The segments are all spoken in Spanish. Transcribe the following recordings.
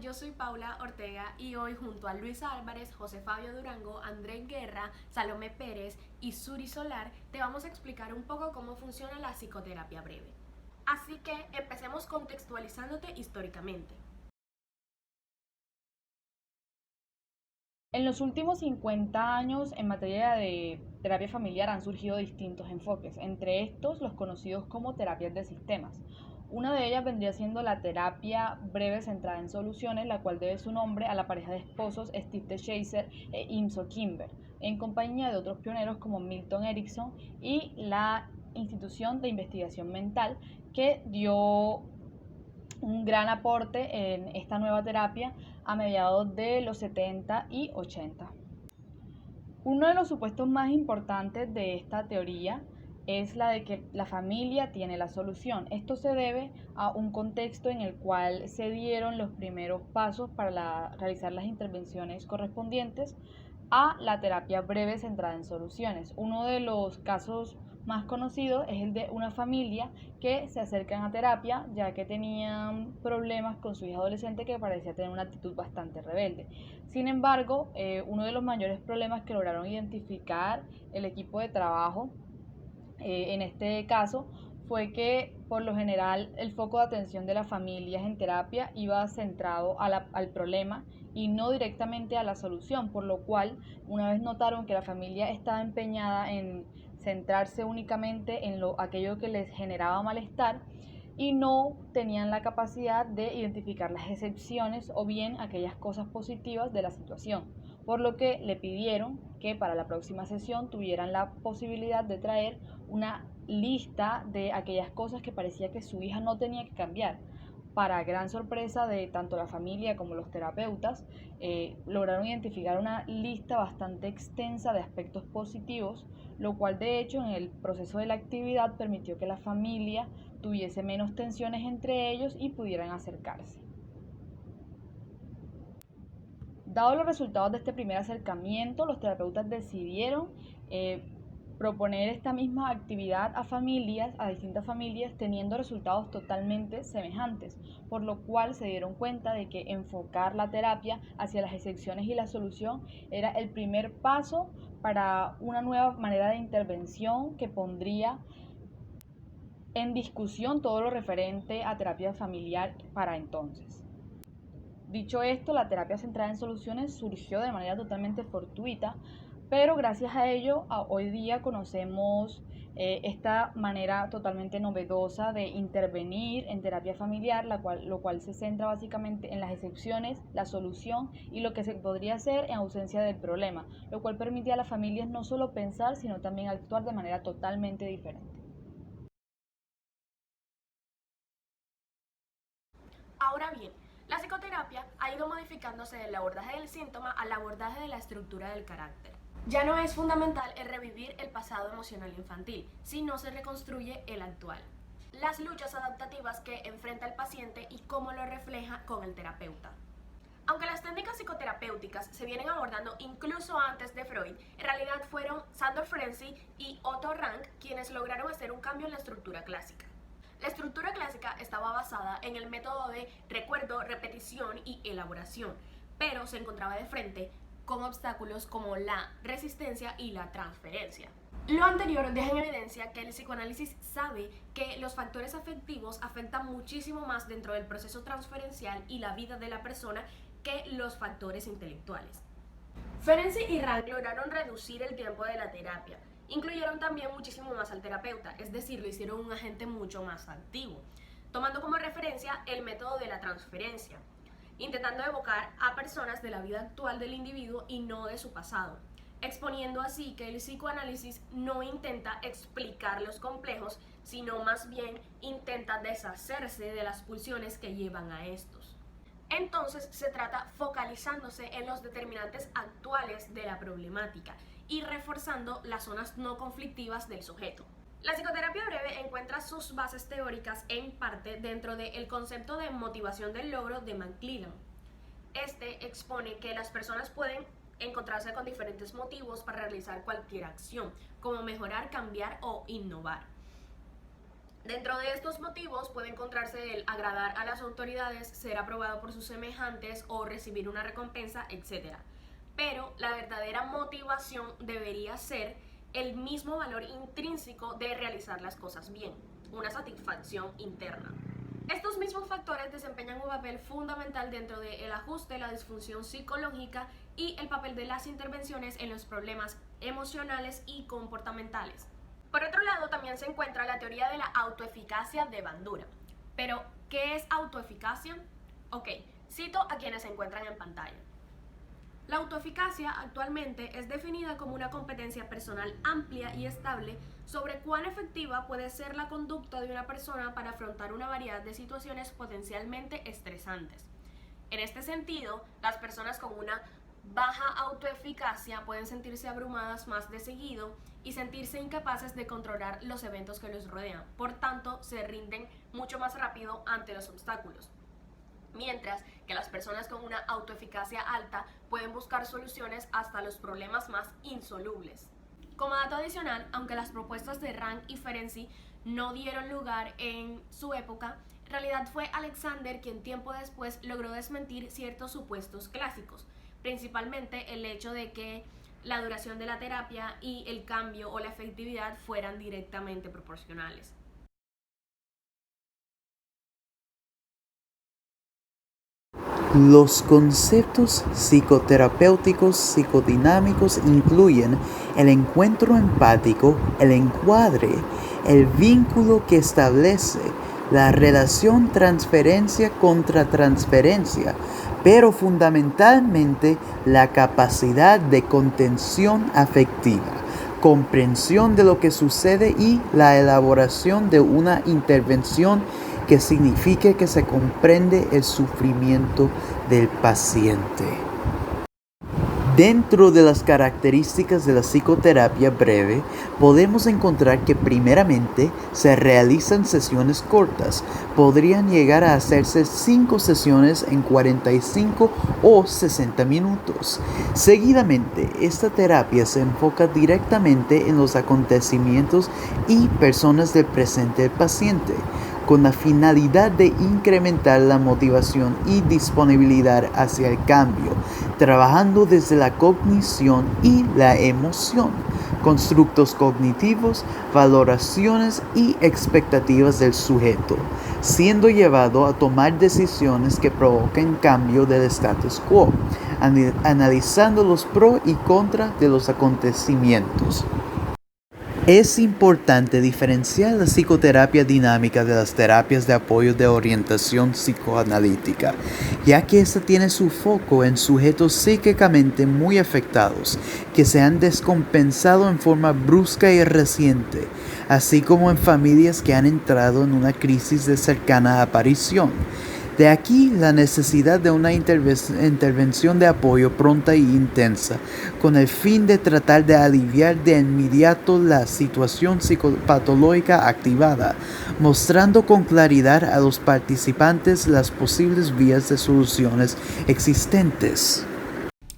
yo soy Paula Ortega y hoy junto a Luis Álvarez, José Fabio Durango, Andrés Guerra, Salomé Pérez y Suri Solar te vamos a explicar un poco cómo funciona la psicoterapia breve. Así que empecemos contextualizándote históricamente. En los últimos 50 años, en materia de terapia familiar han surgido distintos enfoques, entre estos los conocidos como terapias de sistemas. Una de ellas vendría siendo la terapia breve centrada en soluciones, la cual debe su nombre a la pareja de esposos Steve DeShazer e Imso Kimber, en compañía de otros pioneros como Milton Erickson y la Institución de Investigación Mental, que dio un gran aporte en esta nueva terapia a mediados de los 70 y 80. Uno de los supuestos más importantes de esta teoría es la de que la familia tiene la solución. Esto se debe a un contexto en el cual se dieron los primeros pasos para realizar las intervenciones correspondientes a la terapia breve centrada en soluciones. Uno de los casos más conocidos es el de una familia que se acercan a terapia ya que tenían problemas con su hija adolescente que parecía tener una actitud bastante rebelde. Sin embargo, uno de los mayores problemas que lograron identificar el equipo de trabajo en este caso fue que por lo general el foco de atención de las familias en terapia iba centrado al problema y no directamente a la solución, por lo cual una vez notaron que la familia estaba empeñada en centrarse únicamente en aquello que les generaba malestar y no tenían la capacidad de identificar las excepciones o bien aquellas cosas positivas de la situación, por lo que le pidieron que para la próxima sesión tuvieran la posibilidad de traer una lista de aquellas cosas que parecía que su hija no tenía que cambiar. Para gran sorpresa de tanto la familia como los terapeutas, lograron identificar una lista bastante extensa de aspectos positivos, lo cual de hecho en el proceso de la actividad permitió que la familia tuviese menos tensiones entre ellos y pudieran acercarse. Dado los resultados de este primer acercamiento, los terapeutas decidieron proponer esta misma actividad a distintas familias, teniendo resultados totalmente semejantes, por lo cual se dieron cuenta de que enfocar la terapia hacia las excepciones y la solución era el primer paso para una nueva manera de intervención que pondría en discusión todo lo referente a terapia familiar para entonces. Dicho esto, la terapia centrada en soluciones surgió de manera totalmente fortuita, pero gracias a ello hoy día conocemos esta manera totalmente novedosa de intervenir en terapia familiar, lo cual se centra básicamente en las excepciones, la solución y lo que se podría hacer en ausencia del problema, lo cual permite a las familias no solo pensar, sino también actuar de manera totalmente diferente. Ahora bien, la psicoterapia ha ido modificándose del abordaje del síntoma al abordaje de la estructura del carácter. Ya no es fundamental el revivir el pasado emocional infantil, sino se reconstruye el actual. Las luchas adaptativas que enfrenta el paciente y cómo lo refleja con el terapeuta. Aunque las técnicas psicoterapéuticas se vienen abordando incluso antes de Freud, en realidad fueron Sandor Ferenczi y Otto Rank quienes lograron hacer un cambio en la estructura clásica. La estructura clásica estaba basada en el método de recuerdo, repetición y elaboración, pero se encontraba de frente con obstáculos como la resistencia y la transferencia. Lo anterior deja en evidencia que el psicoanálisis sabe que los factores afectivos afectan muchísimo más dentro del proceso transferencial y la vida de la persona que los factores intelectuales. Ferenczi y Rank lograron reducir el tiempo de la terapia. Incluyeron también muchísimo más al terapeuta, es decir, lo hicieron un agente mucho más activo, tomando como referencia el método de la transferencia, intentando evocar a personas de la vida actual del individuo y no de su pasado, exponiendo así que el psicoanálisis no intenta explicar los complejos, sino más bien intenta deshacerse de las pulsiones que llevan a estos. Entonces se trata focalizándose en los determinantes actuales de la problemática y reforzando las zonas no conflictivas del sujeto. La psicoterapia breve encuentra sus bases teóricas en parte dentro del concepto de motivación del logro de McClellan. Este expone que las personas pueden encontrarse con diferentes motivos para realizar cualquier acción, como mejorar, cambiar o innovar. Dentro de estos motivos puede encontrarse el agradar a las autoridades, ser aprobado por sus semejantes o recibir una recompensa, etc. Pero la verdadera motivación debería ser el mismo valor intrínseco de realizar las cosas bien, una satisfacción interna. Estos mismos factores desempeñan un papel fundamental dentro del ajuste, la disfunción psicológica y el papel de las intervenciones en los problemas emocionales y comportamentales. Por otro lado, también se encuentra la teoría de la autoeficacia de Bandura. Pero, ¿qué es autoeficacia? Ok, cito a quienes se encuentran en pantalla. La autoeficacia actualmente es definida como una competencia personal amplia y estable sobre cuán efectiva puede ser la conducta de una persona para afrontar una variedad de situaciones potencialmente estresantes. En este sentido, las personas con una baja autoeficacia pueden sentirse abrumadas más de seguido y sentirse incapaces de controlar los eventos que los rodean. Por tanto, se rinden mucho más rápido ante los obstáculos. Mientras que las personas con una autoeficacia alta pueden buscar soluciones hasta los problemas más insolubles. Como dato adicional, aunque las propuestas de Rank y Ferenczi no dieron lugar en su época, en realidad fue Alexander quien tiempo después logró desmentir ciertos supuestos clásicos, principalmente el hecho de que la duración de la terapia y el cambio o la efectividad fueran directamente proporcionales. Los conceptos psicoterapéuticos psicodinámicos incluyen el encuentro empático, el encuadre, el vínculo que establece, la relación transferencia contra transferencia, pero fundamentalmente la capacidad de contención afectiva, comprensión de lo que sucede y la elaboración de una intervención que signifique que se comprende el sufrimiento del paciente. Dentro de las características de la psicoterapia breve, podemos encontrar que primeramente se realizan sesiones cortas. Podrían llegar a hacerse 5 sesiones en 45 o 60 minutos. Seguidamente, esta terapia se enfoca directamente en los acontecimientos y personas del presente del paciente, con la finalidad de incrementar la motivación y disponibilidad hacia el cambio, trabajando desde la cognición y la emoción, constructos cognitivos, valoraciones y expectativas del sujeto, siendo llevado a tomar decisiones que provoquen cambio del status quo, analizando los pros y contras de los acontecimientos. Es importante diferenciar la psicoterapia dinámica de las terapias de apoyo de orientación psicoanalítica, ya que esta tiene su foco en sujetos psíquicamente muy afectados, que se han descompensado en forma brusca y reciente, así como en familias que han entrado en una crisis de cercana aparición. De aquí la necesidad de una intervención de apoyo pronta e intensa, con el fin de tratar de aliviar de inmediato la situación psicopatológica activada, mostrando con claridad a los participantes las posibles vías de soluciones existentes.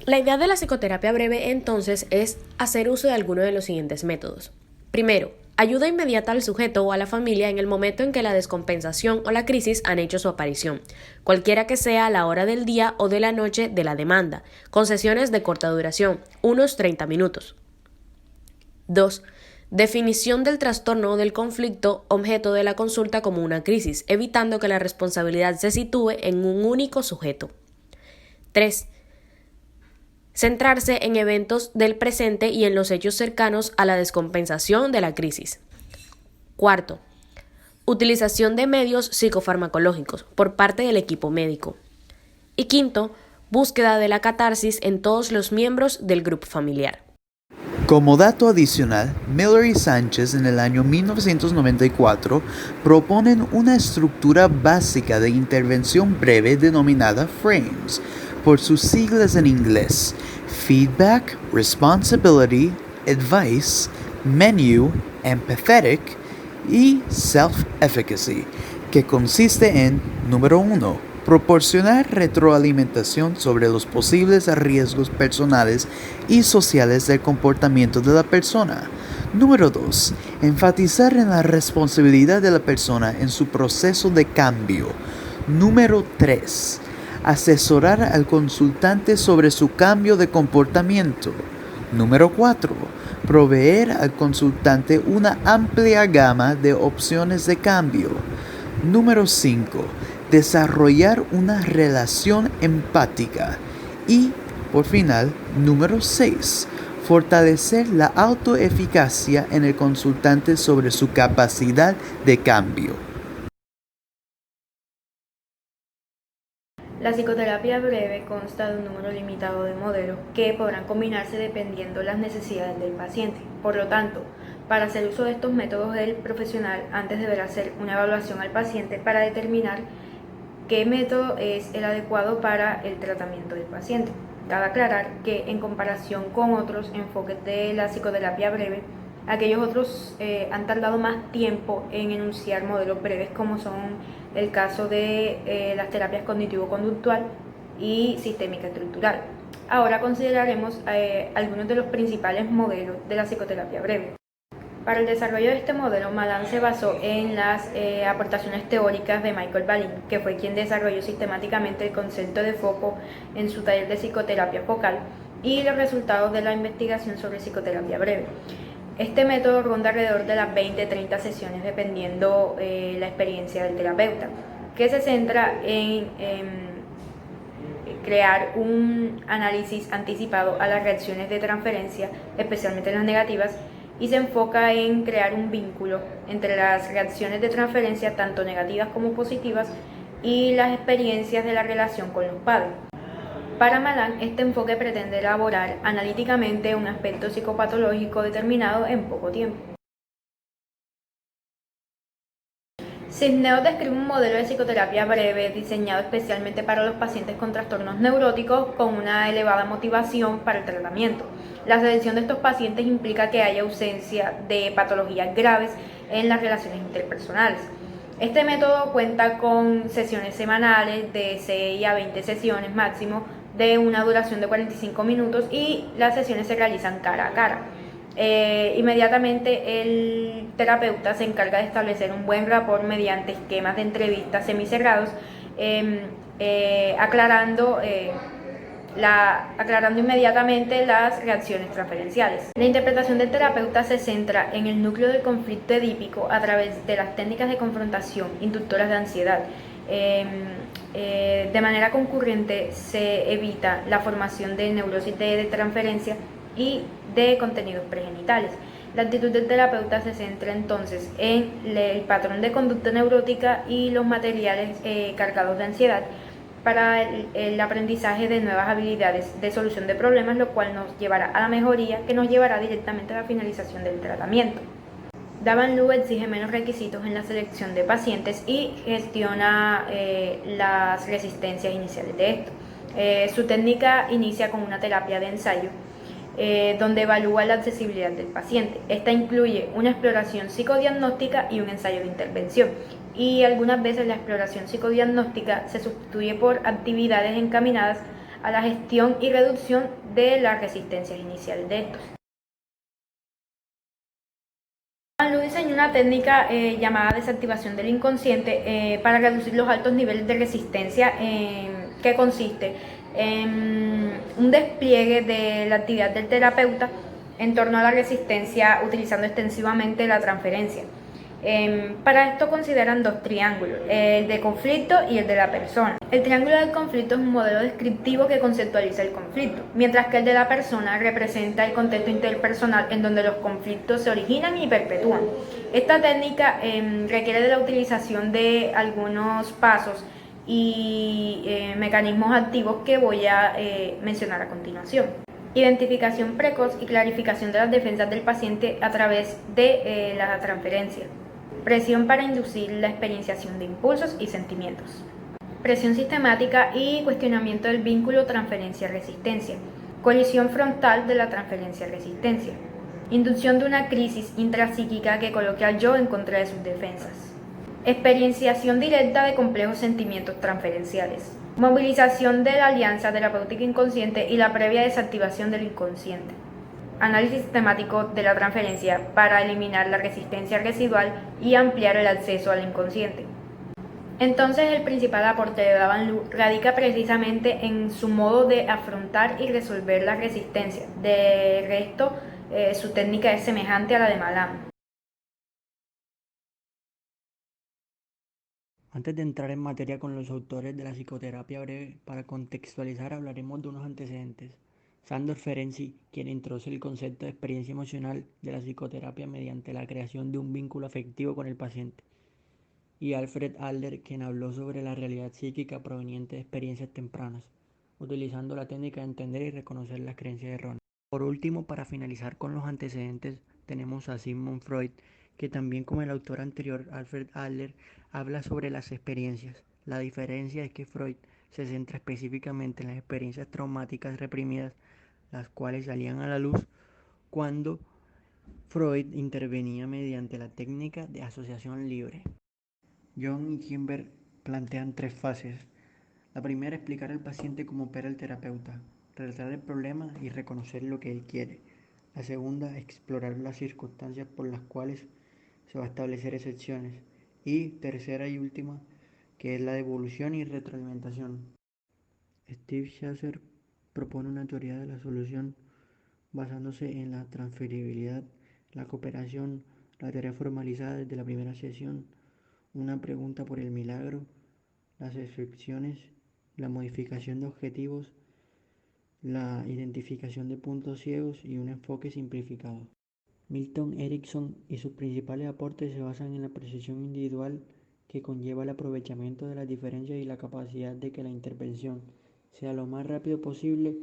La idea de la psicoterapia breve entonces es hacer uso de alguno de los siguientes métodos. Primero, ayuda inmediata al sujeto o a la familia en el momento en que la descompensación o la crisis han hecho su aparición, cualquiera que sea la hora del día o de la noche de la demanda, con sesiones de corta duración, unos 30 minutos. 2. Definición del trastorno o del conflicto objeto de la consulta como una crisis, evitando que la responsabilidad se sitúe en un único sujeto. 3. Centrarse en eventos del presente y en los hechos cercanos a la descompensación de la crisis. 4. Utilización de medios psicofarmacológicos por parte del equipo médico. Y 5. Búsqueda de la catarsis en todos los miembros del grupo familiar. Como dato adicional, Miller y Sánchez en el año 1994 proponen una estructura básica de intervención breve denominada FRAMES, por sus siglas en inglés: Feedback, Responsibility, Advice, Menu, Empathetic y Self-Efficacy, que consiste en, número 1, proporcionar retroalimentación sobre los posibles riesgos personales y sociales del comportamiento de la persona. Número 2, Enfatizar en la responsabilidad de la persona en su proceso de cambio. Número 3. Asesorar al consultante sobre su cambio de comportamiento. Número 4. Proveer al consultante una amplia gama de opciones de cambio. Número 5. Desarrollar una relación empática. Y, por final, número 6. Fortalecer la autoeficacia en el consultante sobre su capacidad de cambio. La psicoterapia breve consta de un número limitado de modelos que podrán combinarse dependiendo de las necesidades del paciente. Por lo tanto, para hacer uso de estos métodos, el profesional antes deberá hacer una evaluación al paciente para determinar qué método es el adecuado para el tratamiento del paciente. Cabe aclarar que en comparación con otros enfoques de la psicoterapia breve, aquellos otros han tardado más tiempo en enunciar modelos breves, como son el caso de las terapias cognitivo-conductual y sistémica estructural. Ahora consideraremos algunos de los principales modelos de la psicoterapia breve. Para el desarrollo de este modelo, Malan se basó en las aportaciones teóricas de Michael Balin, que fue quien desarrolló sistemáticamente el concepto de foco en su taller de psicoterapia focal, y los resultados de la investigación sobre psicoterapia breve. Este método ronda alrededor de las 20-30 sesiones dependiendo la experiencia del terapeuta, que se centra en crear un análisis anticipado a las reacciones de transferencia, especialmente las negativas, y se enfoca en crear un vínculo entre las reacciones de transferencia, tanto negativas como positivas, y las experiencias de la relación con los padres. Para Malan, este enfoque pretende elaborar analíticamente un aspecto psicopatológico determinado en poco tiempo. Cisneros describe un modelo de psicoterapia breve diseñado especialmente para los pacientes con trastornos neuróticos con una elevada motivación para el tratamiento. La selección de estos pacientes implica que haya ausencia de patologías graves en las relaciones interpersonales. Este método cuenta con sesiones semanales de 6 a 20 sesiones máximo de una duración de 45 minutos y las sesiones se realizan cara a cara. Inmediatamente el terapeuta se encarga de establecer un buen rapport mediante esquemas de entrevistas semicerrados, aclarando inmediatamente las reacciones transferenciales. La interpretación del terapeuta se centra en el núcleo del conflicto edípico a través de las técnicas de confrontación inductoras de ansiedad. De manera concurrente se evita la formación de neurosis de transferencia y de contenidos pregenitales. La actitud del terapeuta se centra entonces en el patrón de conducta neurótica y los materiales cargados de ansiedad para el aprendizaje de nuevas habilidades de solución de problemas, lo cual nos llevará a la mejoría, que nos llevará directamente a la finalización del tratamiento. Davan-Lu exige menos requisitos en la selección de pacientes y gestiona las resistencias iniciales de esto. Su técnica inicia con una terapia de ensayo, donde evalúa la accesibilidad del paciente. Esta incluye una exploración psicodiagnóstica y un ensayo de intervención. Y algunas veces la exploración psicodiagnóstica se sustituye por actividades encaminadas a la gestión y reducción de las resistencias iniciales de estos. Davan-Lu diseñó una técnica llamada desactivación del inconsciente para reducir los altos niveles de resistencia, que consiste en un despliegue de la actividad del terapeuta en torno a la resistencia utilizando extensivamente la transferencia. Para esto consideran dos triángulos, el de conflicto y el de la persona. El triángulo del conflicto es un modelo descriptivo que conceptualiza el conflicto, mientras que el de la persona representa el contexto interpersonal en donde los conflictos se originan y perpetúan. Esta técnica requiere de la utilización de algunos pasos y mecanismos activos que voy a mencionar a continuación. Identificación precoz y clarificación de las defensas del paciente a través de la transferencia. Presión para inducir la experienciación de impulsos y sentimientos. Presión sistemática y cuestionamiento del vínculo transferencia-resistencia. Colisión frontal de la transferencia-resistencia. Inducción de una crisis intrapsíquica que coloque al yo en contra de sus defensas. Experienciación directa de complejos sentimientos transferenciales. Movilización de la alianza terapéutica inconsciente y la previa desactivación del inconsciente. análisis sistemático de la transferencia para eliminar la resistencia residual y ampliar el acceso al inconsciente. Entonces el principal aporte de Davan radica precisamente en su modo de afrontar y resolver la resistencia. De resto, su técnica es semejante a la de Malam. Antes de entrar en materia con los autores de la psicoterapia breve, para contextualizar hablaremos de unos antecedentes. Sándor Ferenczi, quien introduce el concepto de experiencia emocional de la psicoterapia mediante la creación de un vínculo afectivo con el paciente, y Alfred Adler, quien habló sobre la realidad psíquica proveniente de experiencias tempranas, utilizando la técnica de entender y reconocer las creencias erróneas. Por último, para finalizar con los antecedentes, tenemos a Sigmund Freud, que también como el autor anterior, Alfred Adler, habla sobre las experiencias. La diferencia es que Freud se centra específicamente en las experiencias traumáticas reprimidas, las cuales salían a la luz cuando Freud intervenía mediante la técnica de asociación libre. Jung y Kimber plantean 3 fases. La primera, explicar al paciente cómo opera el terapeuta, relatar el problema y reconocer lo que él quiere. La segunda, explorar las circunstancias por las cuales se va a establecer excepciones. Y tercera y última, que es la devolución y retroalimentación. Steve Chasser propone una teoría de la solución basándose en la transferibilidad, la cooperación, la teoría formalizada desde la primera sesión, una pregunta por el milagro, las excepciones, la modificación de objetivos, la identificación de puntos ciegos y un enfoque simplificado. Milton Erickson y sus principales aportes se basan en la percepción individual que conlleva el aprovechamiento de las diferencias y la capacidad de que la intervención sea lo más rápido posible,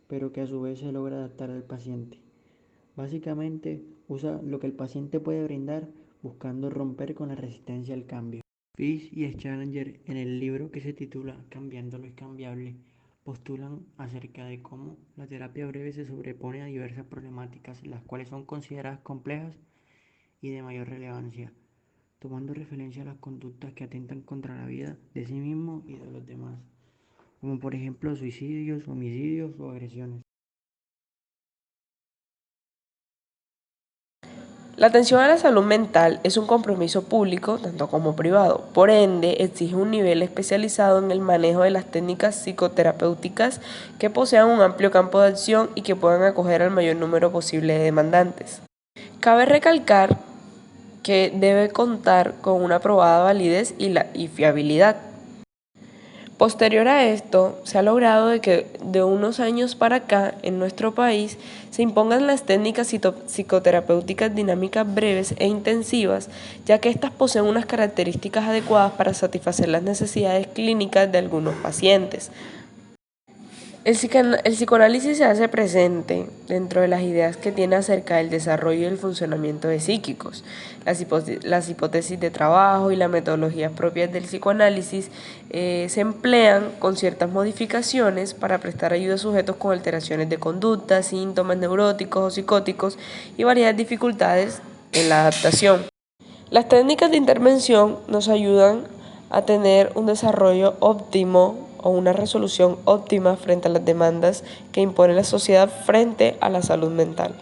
pero que a su vez se logra adaptar al paciente. Básicamente usa lo que el paciente puede brindar buscando romper con la resistencia al cambio. Fish y Challenger, en el libro que se titula Cambiando lo incambiable, postulan acerca de cómo la terapia breve se sobrepone a diversas problemáticas, las cuales son consideradas complejas y de mayor relevancia, tomando referencia a las conductas que atentan contra la vida de sí mismo y de los demás, como por ejemplo suicidios, homicidios o agresiones. La atención a la salud mental es un compromiso público, tanto como privado. Por ende, exige un nivel especializado en el manejo de las técnicas psicoterapéuticas que posean un amplio campo de acción y que puedan acoger al mayor número posible de demandantes. Cabe recalcar que debe contar con una probada validez y fiabilidad. Posterior a esto, se ha logrado de que de unos años para acá en nuestro país se impongan las técnicas psicoterapéuticas dinámicas breves e intensivas, ya que estas poseen unas características adecuadas para satisfacer las necesidades clínicas de algunos pacientes. El psicoanálisis se hace presente dentro de las ideas que tiene acerca del desarrollo y el funcionamiento de psíquicos. Las hipótesis de trabajo y las metodologías propias del psicoanálisis se emplean con ciertas modificaciones para prestar ayuda a sujetos con alteraciones de conducta, síntomas neuróticos o psicóticos y varias dificultades en la adaptación. Las técnicas de intervención nos ayudan a tener un desarrollo óptimo o una resolución óptima frente a las demandas que impone la sociedad frente a la salud mental.